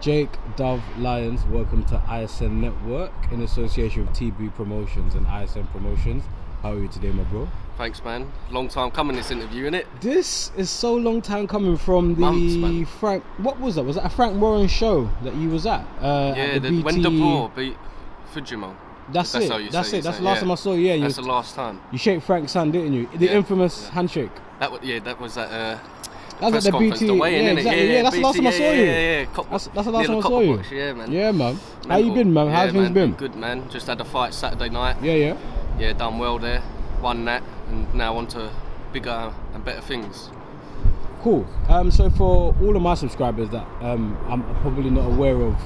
Jake DOVE-LYONS, welcome to ISN Network in association with TB Promotions and ISN Promotions. How are you today, my bro? Thanks, man. Long time coming, this interview, innit? This is so long time coming from the Months, man. Frank. What was that? Was that a Frank Warren show that you was at? Yeah, the when De Boer beat Fujimo. That's it. That's the last time I saw you. Yeah, that's the last time. You shake Frank's hand, didn't you? The infamous handshake. That was that That was at the BT. Exactly. Yeah, that's the last time I saw you. Yeah. That's the last time I saw you. Yeah, man. Yeah, man. How you been, man? How's things been? Good, man. Just had a fight Saturday night. Yeah. Yeah, done well there. Won that, and now on to bigger and better things. Cool. So for all of my subscribers that I'm probably not aware of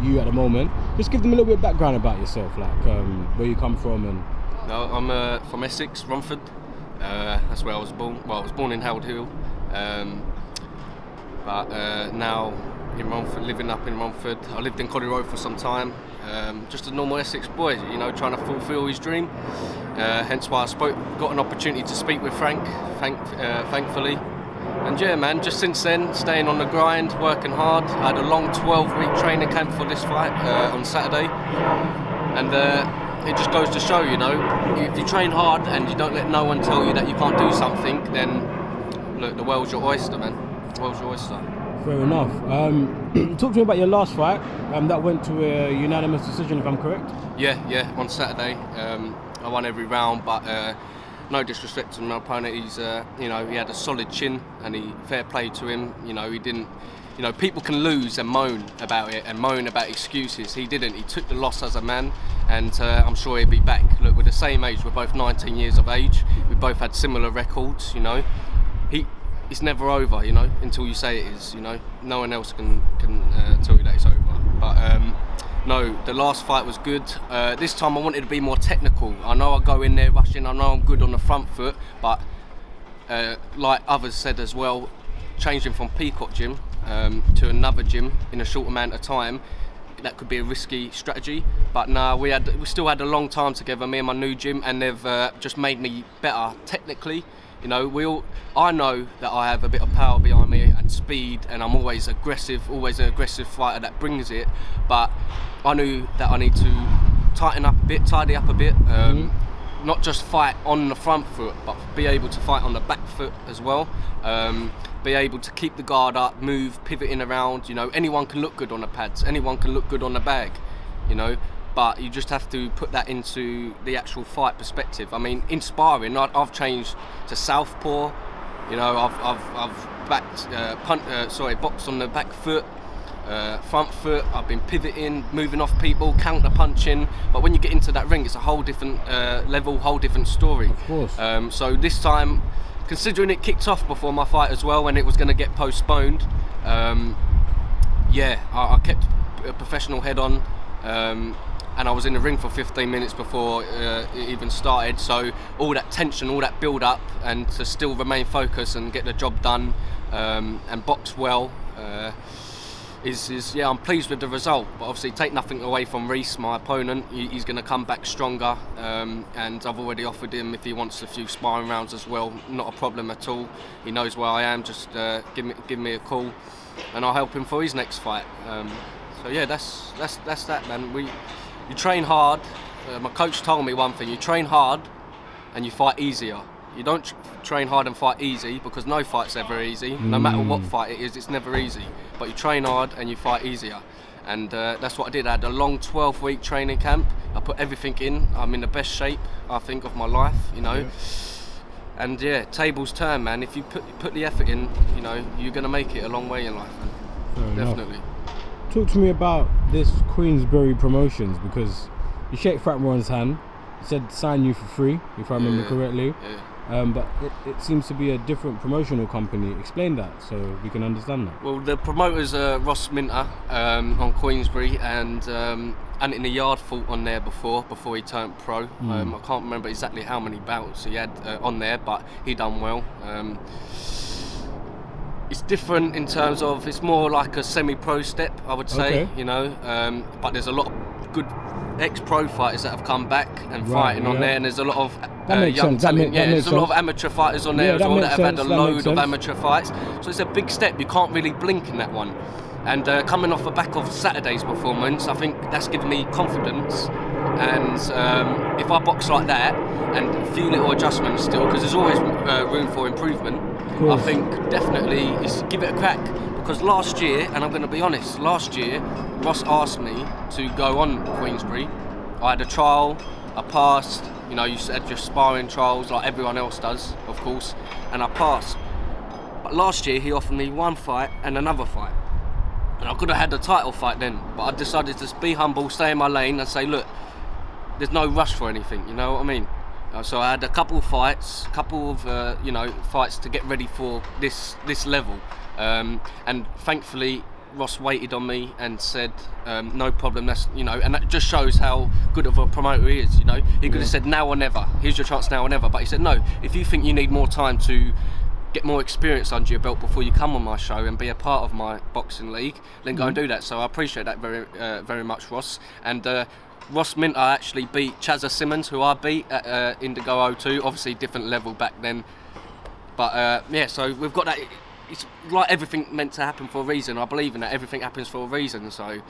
you at the moment, just give them a little bit of background about yourself, like where you come from and. No, I'm from Essex, Romford. That's where I was born. Well, I was born in Howard Hill, but now in Romford, living up in Romford. I lived in Coddy Road for some time. Just a normal Essex boy, you know, trying to fulfil his dream. Hence why got an opportunity to speak with Frank, thankfully. And yeah, man, just since then, staying on the grind, working hard. I had a long 12-week training camp for this fight on Saturday. And it just goes to show, you know, if you train hard and you don't let no one tell you that you can't do something, then look, the world's your oyster, man. The world's your oyster. Fair enough. Talk to me about your last fight. That went to a unanimous decision, if I'm correct. Yeah. On Saturday, I won every round, but no disrespect to my opponent. He's, he had a solid chin, and fair play to him. You know, he didn't. You know, people can lose and moan about it and moan about excuses. He didn't. He took the loss as a man, and I'm sure he'll be back. Look, we're the same age. We're both 19 years of age. We both had similar records. You know, it's never over. You know, until you say it is. You know, no one else can tell you that it's over. But no, the last fight was good. This time I wanted to be more technical. I know I go in there rushing. I know I'm good on the front foot, but like others said as well, changing from Peacock Gym to another gym in a short amount of time, that could be a risky strategy. But no, we still had a long time together, me and my new gym, and they've just made me better technically. You know, I know that I have a bit of power behind me and speed, and I'm always an aggressive fighter that brings it. But I knew that I need to tidy up a bit. Not just fight on the front foot, but be able to fight on the back foot as well. Be able to keep the guard up, move, pivoting around. You know, anyone can look good on the pads, anyone can look good on the bag, you know, but you just have to put that into the actual fight perspective. I mean, in sparring, I've changed to southpaw. You know, I've boxed on the back foot, front foot. I've been pivoting, moving off people, counter punching. But when you get into that ring, it's a whole different level, whole different story. Of course. So this time, considering it kicked off before my fight as well, and it was going to get postponed, I kept a professional head on, and I was in the ring for 15 minutes before it even started. So all that tension, all that build up, and to still remain focused and get the job done and box well, I'm pleased with the result. But obviously take nothing away from Reese, my opponent. He's going to come back stronger, and I've already offered him if he wants a few sparring rounds as well. Not a problem at all. He knows where I am. Just give me a call, and I'll help him for his next fight. So yeah, that's that, man. You train hard. My coach told me one thing: you train hard, and you fight easier. You don't train hard and fight easy, because no fight's ever easy. No matter what fight it is, it's never easy. But you train hard and you fight easier. And that's what I did. I had a long 12-week training camp. I put everything in. I'm in the best shape, I think, of my life, you know. Yeah. And yeah, tables turn, man. If you put the effort in, you know, you're going to make it a long way in life, man. Fair Definitely. Enough. Talk to me about this Queensbury Promotions, because you shake Frank Warren's hand. He said sign you for free, if I remember correctly. Yeah. But it seems to be a different promotional company. Explain that so we can understand that. Well, the promoter's Ross Minter on Queensbury, and Anthony Yard fought on there before he turned pro. I can't remember exactly how many bouts he had on there, but he done well. It's different in terms of, it's more like a semi-pro step, I would say. Okay. You know, but there's a lot of good ex-pro fighters that have come back and fighting on there, and there's a lot of young talent. There's a lot of amateur fighters on there as well that have had a load of amateur fights. So it's a big step. You can't really blink in that one. And coming off the back of Saturday's performance, I think that's given me confidence. And if I box like that and a few little adjustments still, because there's always room for improvement, I think definitely is give it a crack. Because last year, and I'm going to be honest, last year Ross asked me to go on Queensbury. I had a trial, I passed. You know, you said your sparring trials like everyone else does, of course, and I passed. But last year he offered me one fight and another fight. And I could have had the title fight then, but I decided to be humble, stay in my lane and say, look, there's no rush for anything, you know what I mean? So I had a couple of fights, fights to get ready for this level. And thankfully, Ross waited on me and said, no problem, that's, you know, and that just shows how good of a promoter he is, you know? He could have said now or never, here's your chance now or never, but he said, no, if you think you need more time to get more experience under your belt before you come on my show and be a part of my boxing league, then go and do that. So I appreciate that very much, Ross. And Ross Minter actually beat Chazza Simmons, who I beat at Indigo 02, obviously different level back then. But so we've got that. It's like everything meant to happen for a reason. I believe in that. Everything happens for a reason. So,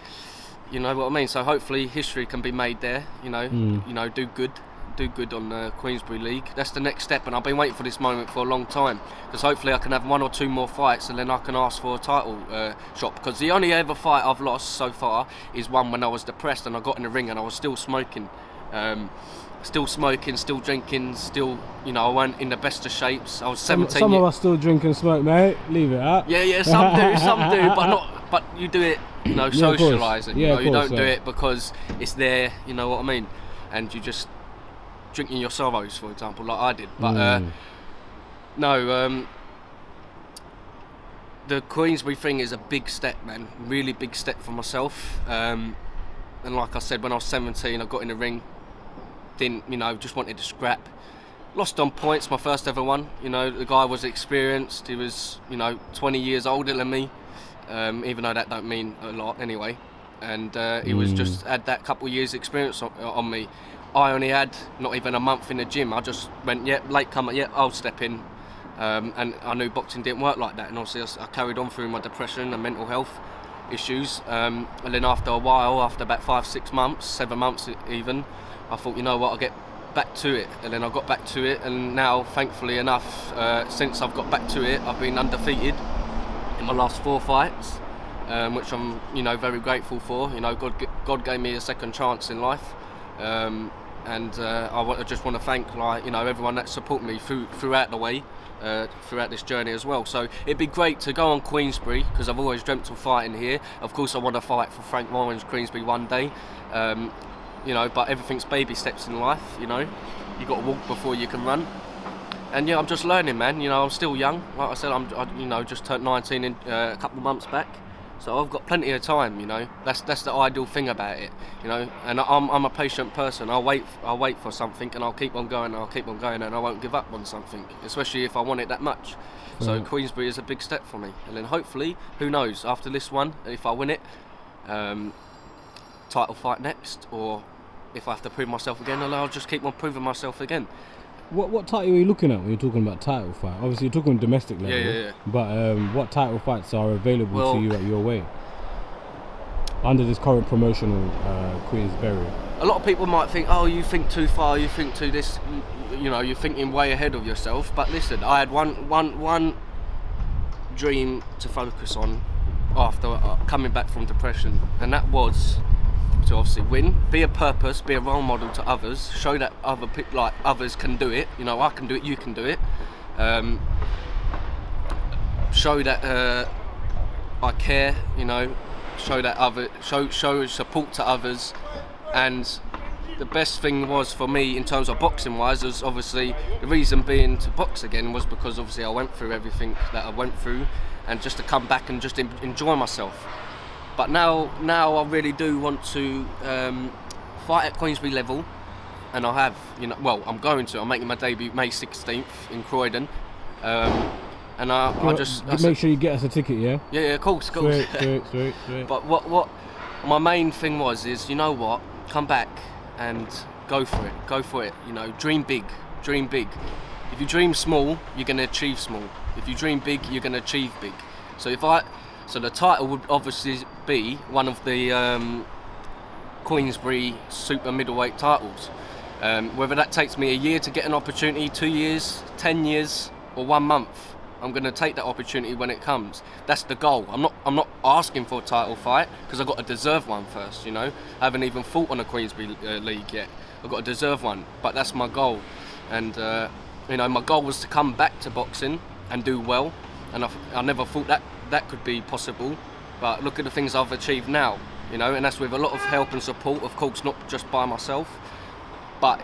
you know what I mean. So hopefully history can be made there. You know, do good on the Queensbury League. That's the next step, and I've been waiting for this moment for a long time, because hopefully I can have one or two more fights and then I can ask for a title shot, because the only ever fight I've lost so far is one when I was depressed and I got in the ring and I was still smoking, still drinking, still, you know, I weren't in the best of shapes. I was 17. Some of us still drink and smoke, mate. Leave it out. Yeah, some do, but you do it, you know, socialising. You know, you don't do it because it's there. You know what I mean? And you just drinking your sorrows, for example, like I did. But the Queensbury thing is a big step, man. Really big step for myself. And like I said, when I was 17, I got in the ring. Didn't, you know, just wanted to scrap. Lost on points, my first ever one. You know, the guy was experienced. He was, you know, 20 years older than me, even though that don't mean a lot anyway. And he was just had that couple of years experience on me. I only had not even a month in the gym. I just went, late comer, I'll step in. And I knew boxing didn't work like that. And obviously I carried on through my depression and mental health issues. And then after a while, after about 5-6 months, 7 months even, I thought, you know what, I'll get back to it. And then I got back to it. And now, thankfully enough, since I've got back to it, I've been undefeated in my last 4 fights, which I'm, you know, very grateful for. You know, God gave me a second chance in life. I just want to thank, like, you know, everyone that supported me throughout the way, throughout this journey as well. So it'd be great to go on Queensbury, because I've always dreamt of fighting here. Of course, I want to fight for Frank Warren's Queensbury one day, you know. But everything's baby steps in life, you know. You got to walk before you can run. And I'm just learning, man. You know, I'm still young. Like I said, I just turned 19 in a couple of months back. So I've got plenty of time, you know. That's the ideal thing about it, you know. And I'm a patient person. I'll wait for something, and I'll keep on going, and I won't give up on something, especially if I want it that much. So Queensbury is a big step for me, and then hopefully, who knows, after this one, if I win it, title fight next, or if I have to prove myself again, I'll just keep on proving myself again. What title are you looking at when you're talking about title fight? Obviously, you're talking domestic level. Yeah. But what title fights are available to you at your weight under this current promotional Queensbury? A lot of people might think, oh, you think too far, you think too this, you know, you're thinking way ahead of yourself. But listen, I had one dream to focus on after coming back from depression, and that was to obviously win, be a purpose, be a role model to others, show that others can do it. You know, I can do it, you can do it. Show that I care. You know, show that show support to others. And the best thing was for me in terms of boxing wise was obviously the reason being to box again was because obviously I went through everything that I went through, and just to come back and just enjoy myself. But now I really do want to fight at Queensbury level, and I have, you know, well, I'm going to. I'm making my debut May 16th in Croydon, and I just make sure you get us a ticket, yeah. Yeah, of course. Sweet. But what my main thing is, you know what, come back and go for it. You know, dream big. If you dream small, you're going to achieve small. If you dream big, you're going to achieve big. So if So the title would obviously be one of the Queensbury super middleweight titles. Whether that takes me a year to get an opportunity, 2 years, 10 years, or 1 month, I'm going to take that opportunity when it comes. That's the goal. I'm not asking for a title fight, because I've got to deserve one first. You know, I haven't even fought on a Queensbury league yet. I've got to deserve one, but that's my goal. And you know, my goal was to come back to boxing and do well. And I never thought that could be possible. But look at the things I've achieved now. You know, and that's with a lot of help and support. Of course, not just by myself, but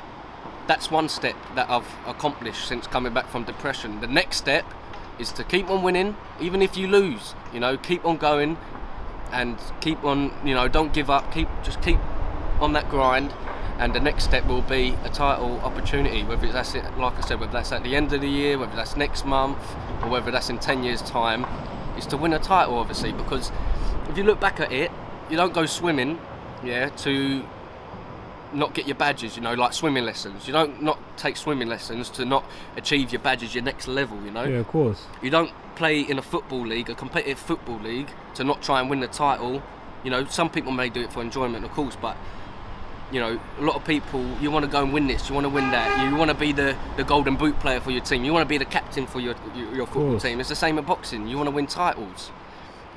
that's one step that I've accomplished since coming back from depression. The next step is to keep on winning, even if you lose. You know, keep on going and keep on. You know, don't give up. Just keep on that grind. And the next step will be a title opportunity. Whether that's it, like I said, whether that's at the end of the year, whether that's next month, or whether that's in 10 years' time, is to win a title, obviously. Because if you look back at it, you don't go swimming, to not get your badges, you know, like swimming lessons. You don't not take swimming lessons to not achieve your badges, your next level, you know. Yeah, of course. You don't play in a football league, a competitive football league, to not try and win the title. You know, some people may do it for enjoyment, of course, but you know, a lot of people, you want to go and win this, you want to win that, you want to be the golden boot player for your team, you want to be the captain for your football team. It's the same in boxing. You want to win titles.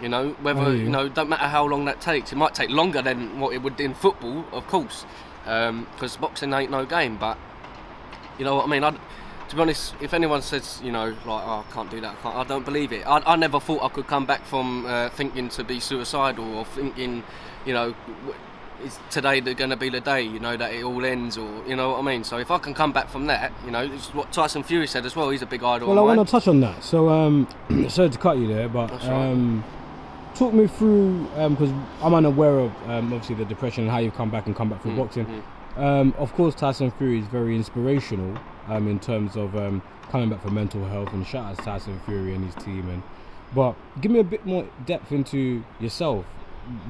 You know, whether, you know, don't matter how long that takes. It might take longer than what it would in football, of course, because boxing ain't no game. But you know what I mean. To be honest, if anyone says, you know, like, oh, I can't do that, I don't believe it. I never thought I could come back from thinking to be suicidal, or thinking, you know, is today going to be the day, you know, that it all ends, or you know what I mean. So if I can come back from that, you know, it's what Tyson Fury said as well. He's a big idol. Well, I want to touch on that. So, sorry to cut you there, but talk me through, because I'm unaware of obviously the depression and how you've come back from boxing. Of course, Tyson Fury is very inspirational in terms of coming back for mental health, and shout out to Tyson Fury and his team. But give me a bit more depth into yourself.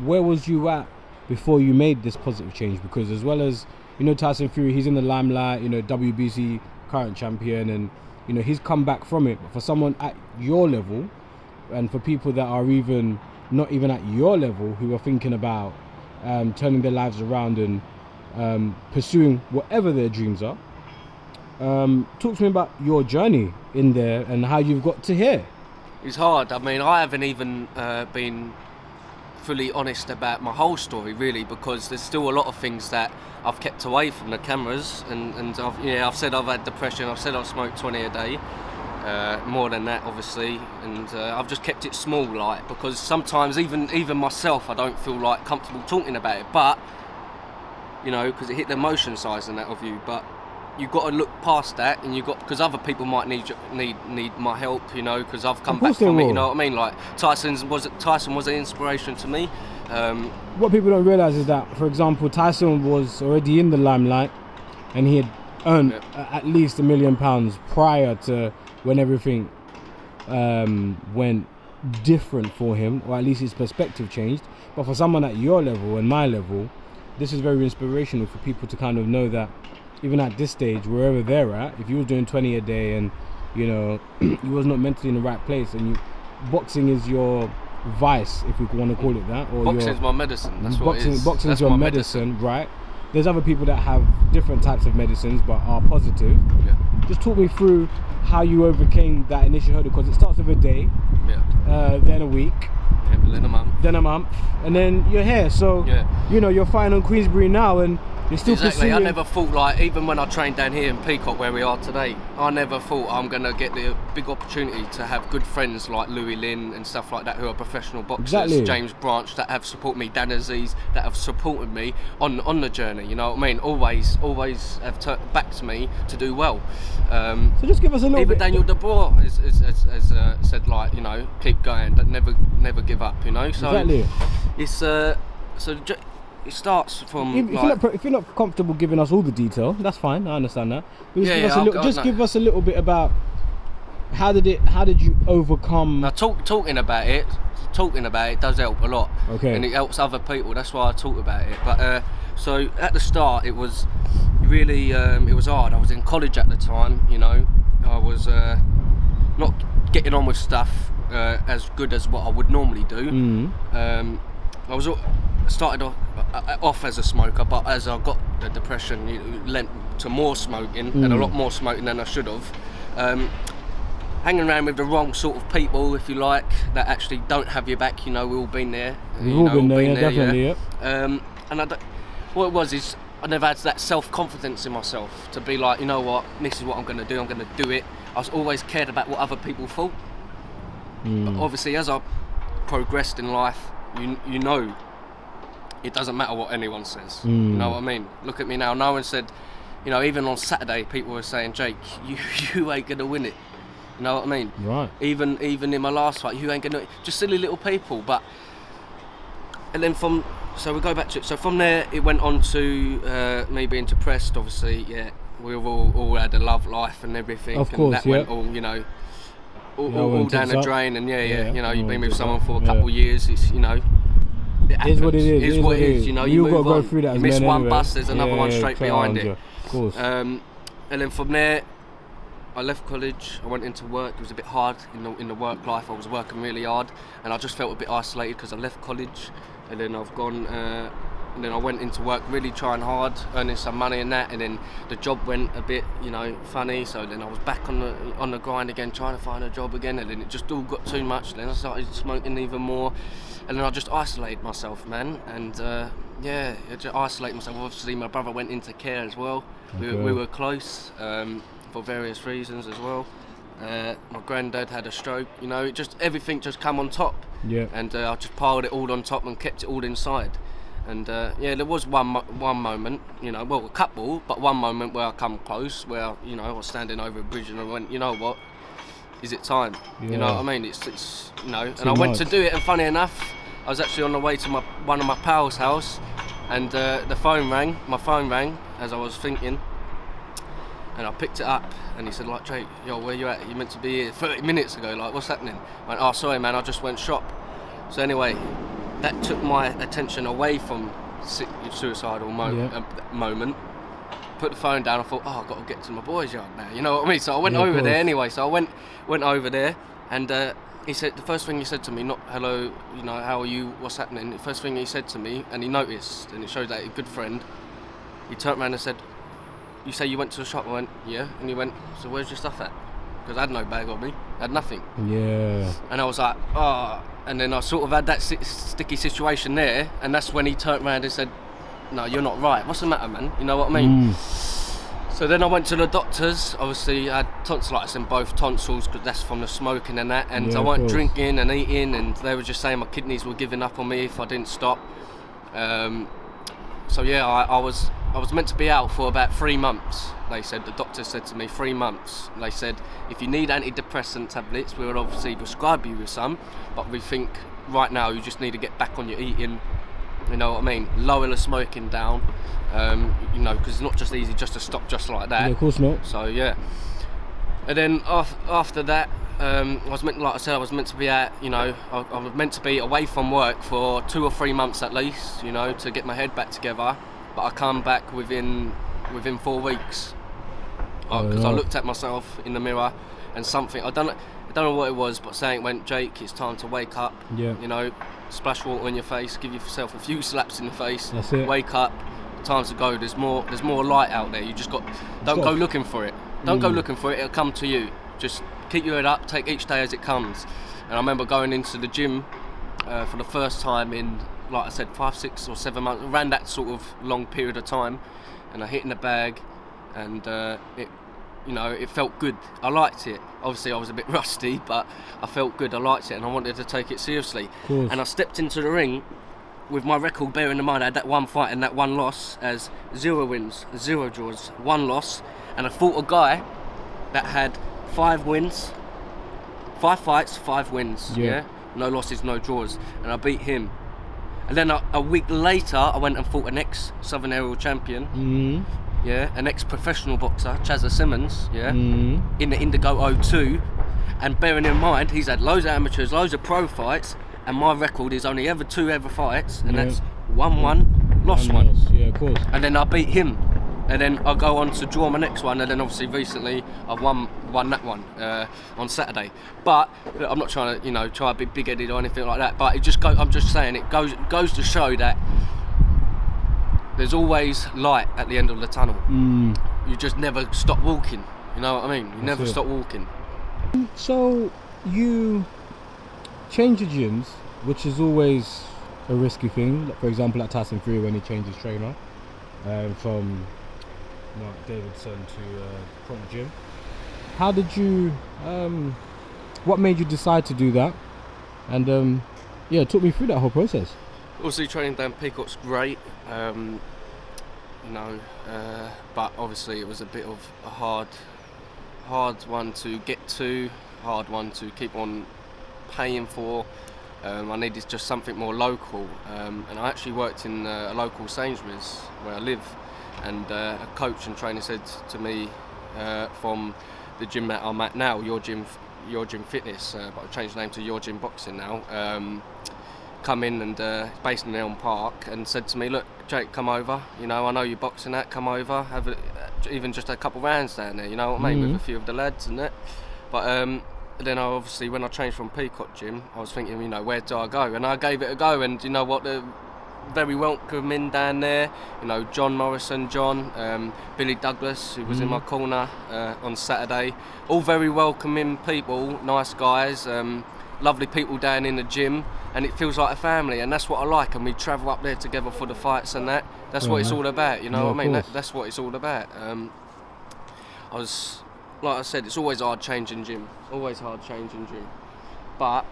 Where was you at before you made this positive change? Because as well as, you know, Tyson Fury, he's in the limelight, you know, WBC current champion, and you know, he's come back from it. But for someone at your level, and for people that are even not even at your level, who are thinking about turning their lives around and pursuing whatever their dreams are, talk to me about your journey in there and how you've got to here. It's hard. I mean, I haven't even been fully honest about my whole story, really, because there's still a lot of things that I've kept away from the cameras, and I've said I've had depression, I've said I've smoked 20 a day, more than that obviously, and I've just kept it small, like, because sometimes even myself, I don't feel like comfortable talking about it, but you know, because it hit the emotion size and that of you, but you've got to look past that, and because other people might need my help, you know, because I've come back from it, you know what I mean. Like Tyson was an inspiration to me. What people don't realise is that, for example, Tyson was already in the limelight, and he had earned at least £1 million prior to when everything went different for him, or at least his perspective changed. But for someone at your level and my level, this is very inspirational for people to kind of know that even at this stage, wherever they're at, if you were doing 20 a day and, you know, you was not mentally in the right place, and boxing is your vice, if we want to call it that, or boxing is my medicine. That's what it is. Boxing is your medicine, right? There's other people that have different types of medicines but are positive. Yeah. Just talk me through how you overcame that initial hurdle, because it starts with a day, then a week, then a month, and then you're here. So you know, you're fighting on Queensbury now, and you're still exactly. I never thought, like, even when I trained down here in Peacock where we are today, I never thought I'm going to get the big opportunity to have good friends like Louis Lynn and stuff like that, who are professional boxers, James Branch, that have supported me, Dan Aziz, that have supported me on the journey, you know what I mean, always have backed me to do well. So just give us a little even bit. Daniel Dubois has said, like, you know, keep going, never give up, you know. So it's it starts from. If you're not comfortable giving us all the detail, that's fine. I understand that. But just give us a little bit about how did you overcome? Now, talking about it does help a lot. Okay. And it helps other people. That's why I talk about it. But so at the start, it was really it was hard. I was in college at the time. You know, I was not getting on with stuff. as good as what I would normally do. I was started off as a smoker, but as I got the depression, it lent to more smoking and a lot more smoking than I should have. Hanging around with the wrong sort of people, if you like, that actually don't have your back. We've all been there. We've all been there, definitely. Yeah. And what it was is I never had that self-confidence in myself to be like, you know what, this is what I'm going to do. I'm going to do it. I was always cared about what other people thought. But obviously, as I progressed in life, you know, it doesn't matter what anyone says. You know what I mean? Look at me now. No one said, even on Saturday, people were saying, Jake, you ain't going to win it. You know what I mean? Right. Even in my last fight, you ain't gonna, just silly little people. And then so we go back to it. So from there, it went on to me being depressed. Obviously, yeah, we've all had a love life and everything. Of course, and that went all down the drain. And you've been with someone for a couple of years. It's it is what it is. It is what it is. You move got to go on. through that. You miss one anyway. bus, there's another one straight behind it. Of course. And then from there, I left college, I went into work. It was a bit hard in the work life. I was working really hard and I just felt a bit isolated because I left college, and then I've gone and then I went into work really trying hard, earning some money and that, and then the job went a bit funny, so then I was back on the grind again, trying to find a job again, and then it just all got too much. Then I started smoking even more, and then I just isolated myself, man, and I just isolated myself. Obviously my brother went into care as well. We were close for various reasons as well. My granddad had a stroke, everything just come on top. Yeah. And I just piled it all on top and kept it all inside. And there was one moment, a couple, but one moment where I come close, where I was standing over a bridge and I went, you know what, is it time? Yeah. You know what I mean? It's and I went to do it, and funny enough, I was actually on the way to one of my pals' house, and my phone rang as I was thinking. And I picked it up, and he said, like, Jake, yo, where you at? You meant to be here 30 minutes ago, like, what's happening? I went, oh, sorry, man, I just went shop. So anyway, that took my attention away from suicidal moment. Put the phone down, I thought, oh, I've got to get to my boys' yard now, you know what I mean? So I went over there anyway, so I went over there, and he said, the first thing he said to me, not hello, how are you, what's happening? The first thing he said to me, and he noticed, and it showed that he's a good friend, he turned around and said, you say you went to the shop? I went, yeah. And he went, so where's your stuff at? Because I had no bag on me, I had nothing. Yeah. And I was like, oh. And then I sort of had that sticky situation there, and that's when he turned around and said, no, you're not right. What's the matter, man? You know what I mean? So then I went to the doctors. Obviously, I had tonsillitis in both tonsils because that's from the smoking and that. And I weren't drinking and eating, and they were just saying my kidneys were giving up on me if I didn't stop. So yeah, I was meant to be out for about 3 months. They said, the doctor said to me, 3 months. They said, if you need antidepressant tablets, we would obviously prescribe you with some, but we think right now you just need to get back on your eating. You know what I mean? Lower the smoking down. Because it's not just easy just to stop just like that. Yeah, of course not. So yeah. And then after that, I was meant to be at, I was meant to be away from work for 2 or 3 months at least, to get my head back together. But I come back within 4 weeks, because I looked at myself in the mirror, and something I don't know what it was, but saying went, Jake, it's time to wake up. Yeah. Splash water in your face, give yourself a few slaps in the face. That's it. Wake up. Time to go. There's more light out there. You just don't go looking for it. Don't go looking for it. It'll come to you. Just keep your head up. Take each day as it comes. And I remember going into the gym for the first time in, like I said, 5, 6 or 7 months, around that sort of long period of time, and I hit in the bag, and it felt good. I liked it. Obviously I was a bit rusty, but I felt good. I liked it, and I wanted to take it seriously. And I stepped into the ring with my record, bearing in mind I had that one fight and that one loss, as 0 wins, 0 draws, 1 loss, and I fought a guy that had 5 wins, 5 fights, 5 wins, no losses, no draws, and I beat him. And then a week later, I went and fought an ex-Southern Aerial champion, an ex-professional boxer, Chazza Simmons, in the Indigo 02, and bearing in mind, he's had loads of amateurs, loads of pro fights, and my record is only ever 2 fights, and that's 1-1, lost 1. Yeah, of course. And then I beat him. and then I go on to draw my next one, and then obviously recently I've won that one on Saturday. But look, I'm not trying to try to be big-headed or anything like that. But I'm just saying it goes to show that there's always light at the end of the tunnel. You just never stop walking. You know what I mean? You never stop walking. So you change your gyms, which is always a risky thing. Like, for example, at Tyson Fury when he changed his trainer from Mark Davidson to Prompt Gym. How did you? What made you decide to do that? And talk me through that whole process. Obviously, training down Peacock's great, but obviously it was a bit of a hard one to get to, hard one to keep on paying for. I needed just something more local, and I actually worked in a local Sainsbury's where I live, and a coach and trainer said to me from the gym that I'm at now, Your Gym Fitness, but I've changed the name to Your Gym Boxing now, come in and based in Elm Park, and said to me, look Jake, come over, I know you're boxing that, come over, have even just a couple rounds down there, you know what I mean, with a few of the lads and that. But then obviously when I changed from Peacock Gym, I was thinking, where do I go? And I gave it a go, and you know what, they're very welcoming down there. John Morrison, Billy Douglas, who was in my corner on Saturday, all very welcoming people, nice guys, lovely people down in the gym, and it feels like a family, and that's what I like. And we travel up there together for the fights and that. That's what it's all about, you know what I mean? That's what it's all about. Like I said, it's always hard changing gym, but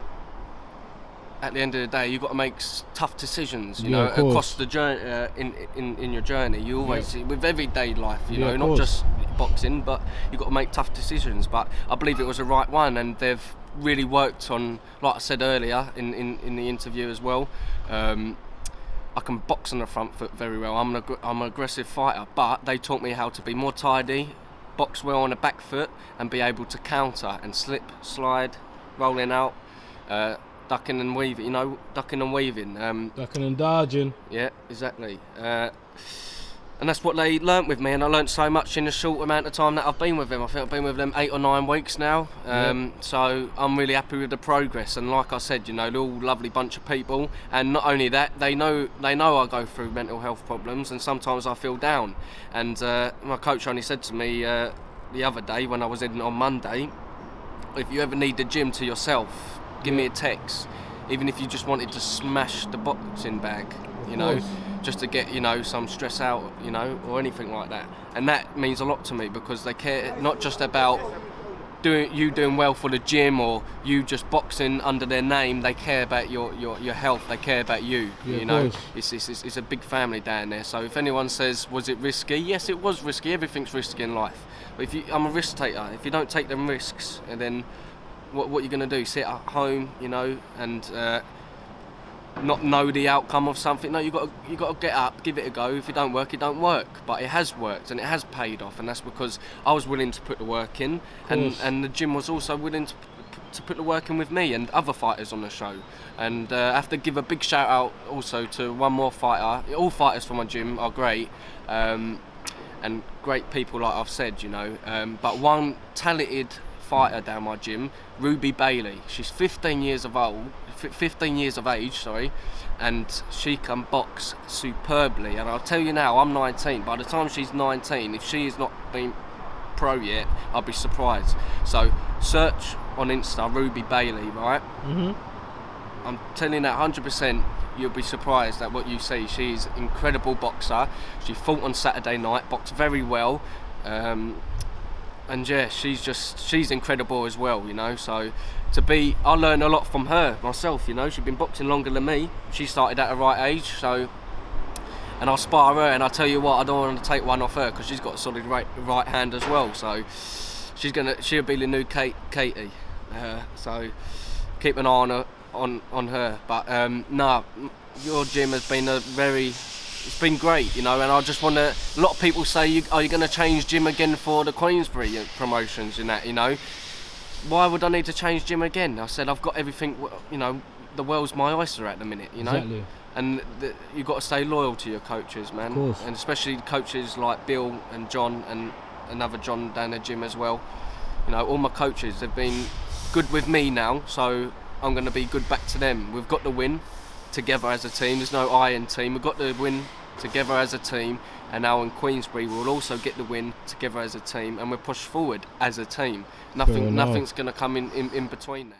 at the end of the day, you've got to make tough decisions, across the journey, in your journey. You always, with everyday life, not just boxing, but you've got to make tough decisions. But I believe it was the right one, and they've really worked on, like I said earlier in the interview as well, I can box on the front foot very well. I'm an aggressive fighter, but they taught me how to be more tidy, box well on the back foot, and be able to counter and slip, slide, rolling out, ducking and weaving, ducking and weaving. Ducking and dodging. Yeah, exactly. And that's what they learnt with me, and I learnt so much in the short amount of time that I've been with them. I think I've been with them 8 or 9 weeks now. So I'm really happy with the progress, and like I said, they're all a lovely bunch of people, and not only that, they know I go through mental health problems, and sometimes I feel down. And my coach only said to me the other day when I was in on Monday, if you ever need the gym to yourself, give me a text, even if you just wanted to smash the boxing bag, just to get some stress out, or anything like that. And that means a lot to me, because they care not just about doing well for the gym, or you just boxing under their name. They care about your health, they care about you. It's a big family down there. So if anyone says, was it risky? Yes, it was risky. Everything's risky in life, but I'm a risk taker. If you don't take them risks, and then what are you going to do? Sit at home, and not know the outcome of something? No, you got to get up, give it a go. If it don't work, it don't work. But it has worked, and it has paid off, and that's because I was willing to put the work in, and the gym was also willing to put the work in with me and other fighters on the show. And I have to give a big shout out also to one more fighter. All fighters from my gym are great, and great people, like I've said, but one talented fighter down my gym, Ruby Bailey. She's 15 years of age, and she can box superbly. And I'll tell you now, I'm 19. By the time she's 19, if she has not been pro yet, I'll be surprised. So search on Insta Ruby Bailey, right? I'm telling you that 100%. You'll be surprised at what you see. She's an incredible boxer. She fought on Saturday night, boxed very well. And yeah, she's incredible as well, so I learned a lot from her myself, she's been boxing longer than me. She started at a right age, and I'll spar her, and I'll tell you what, I don't want to take one off her, because she's got a solid right hand as well, so she'll be the new Katie, so keep an eye on her. But your gym has been it's been great, and I just want to. A lot of people say, are you going to change gym again for the Queensbury promotions and that, Why would I need to change gym again? I said, I've got everything, the world's my oyster at the minute, Exactly. you've got to stay loyal to your coaches, man. Of course. And especially coaches like Bill and John and another John down the gym as well. You know, all my coaches have been good with me now, so I'm going to be good back to them. We've got to win together as a team. There's no I in team. We've got to win together as a team, and now in Queensbury we'll also get the win together as a team, and we'll push forward as a team. Nothing's going to come in between that.